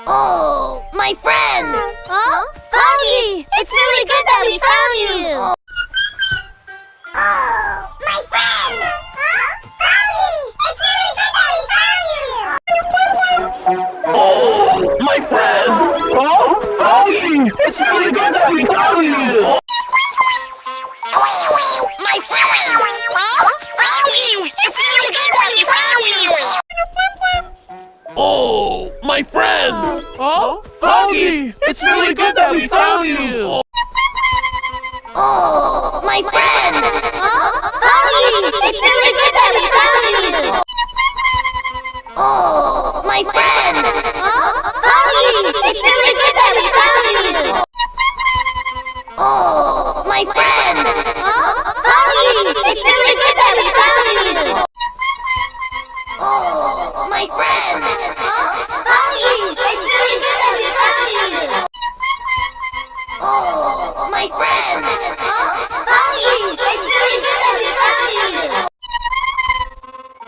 Oh, my friends! Huh? Honey, it's really good that we found you! Oh, my friends! Huh? Honey, it's really good that we found you! Oh, my friends! Oh, Honey, it's really good that we found you! Oh, my friends! Honey, it's really good that we found you! Oh, my friends! Oh, Honey, it's really good that we found you! Oh, my friends! Honey, it's really good that we found you! Oh, my friends! Honey, it's really good that we found you! Oh, my friends! Honey, it's really good that we found you! Oh, my friends! Honey, it's really good that we found you! Oh, my friends! Honey, it's really good that we found you! Oh, my friends! Honey, it's really good that we found you!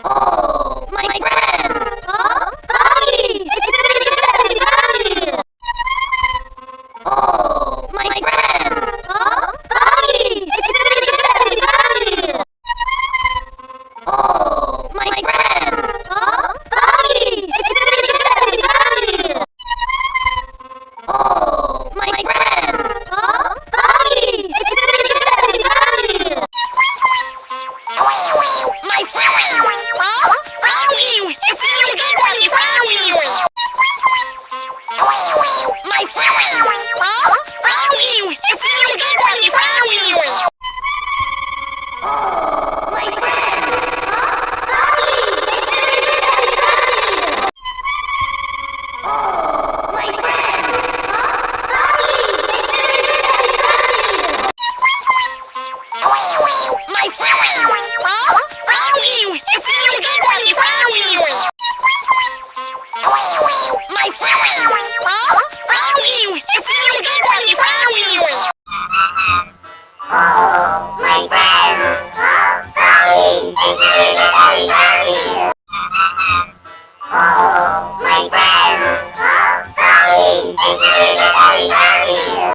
Oh, my friends! Honey, it's really good that we found you! Oh, my friends! Honey, it's really good that we found you! Oh, my friends! Honey, it's really good that we found you! Oh, my friends! Honey, it's really good that we found you! Oh, my friends! Honey, it's really good that we found you! Oh, my friends! Honey, it's really good that we found you! Oh, my friends! Honey, it's really good that we found you! Oh, my friends! Honey, it's really good that we found you! Oh, my friends! Honey, it's really good that we found you! Oh, my friends! Honey, it's really good that we found you!